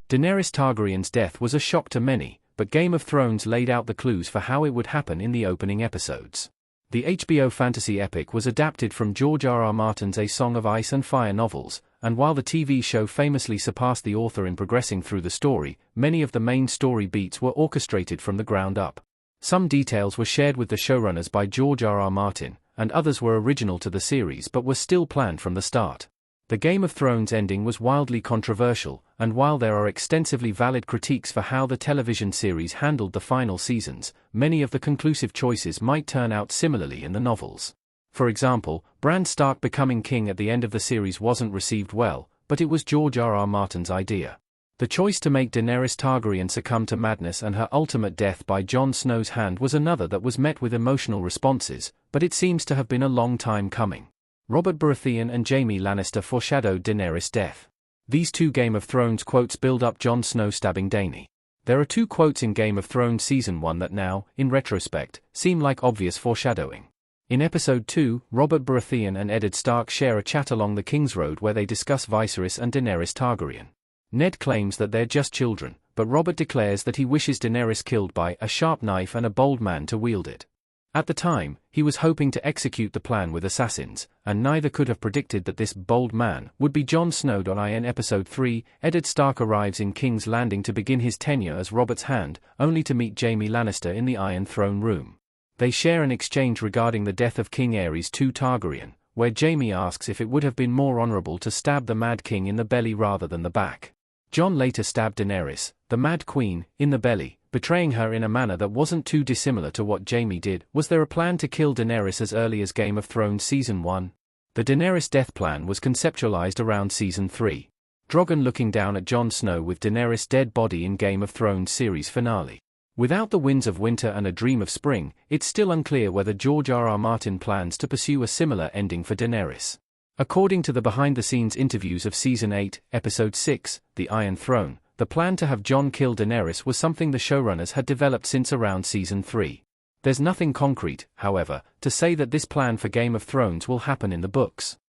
Daenerys Targaryen's death was a shock to many, but Game of Thrones laid out the clues for how it would happen in the opening episodes. The HBO fantasy epic was adapted from George R.R. Martin's A Song of Ice and Fire novels, and while the TV show famously surpassed the author in progressing through the story, many of the main story beats were orchestrated from the ground up. Some details were shared with the showrunners by George R.R. Martin, and others were original to the series but were still planned from the start. The Game of Thrones ending was wildly controversial, and while there are extensively valid critiques for how the television series handled the final seasons, many of the conclusive choices might turn out similarly in the novels. For example, Bran Stark becoming king at the end of the series wasn't received well, but it was George R.R. Martin's idea. The choice to make Daenerys Targaryen succumb to madness and her ultimate death by Jon Snow's hand was another that was met with emotional responses, but it seems to have been a long time coming. Robert Baratheon and Jaime Lannister foreshadowed Daenerys' death. These two Game of Thrones quotes build up Jon Snow stabbing Dany. There are two quotes in Game of Thrones Season 1 that now, in retrospect, seem like obvious foreshadowing. In Episode 2, Robert Baratheon and Eddard Stark share a chat along the King's Road where they discuss Viserys and Daenerys Targaryen. Ned claims that they're just children, but Robert declares that he wishes Daenerys killed by a sharp knife and a bold man to wield it. At the time, he was hoping to execute the plan with assassins, and neither could have predicted that this bold man would be Jon Snow. In Episode 3, Eddard Stark arrives in King's Landing to begin his tenure as Robert's hand, only to meet Jaime Lannister in the Iron Throne room. They share an exchange regarding the death of King Aerys II Targaryen, where Jaime asks if it would have been more honorable to stab the Mad King in the belly rather than the back. Jon later stabbed Daenerys, the Mad Queen, in the belly, betraying her in a manner that wasn't too dissimilar to what Jaime did. Was there a plan to kill Daenerys as early as Game of Thrones Season 1? The Daenerys death plan was conceptualized around Season 3. Drogon looking down at Jon Snow with Daenerys' dead body in Game of Thrones series finale. Without the Winds of Winter and A Dream of Spring, it's still unclear whether George R.R. Martin plans to pursue a similar ending for Daenerys. According to the behind-the-scenes interviews of Season 8, Episode 6, The Iron Throne, the plan to have Jon kill Daenerys was something the showrunners had developed since around Season 3. There's nothing concrete, however, to say that this plan for Game of Thrones will happen in the books.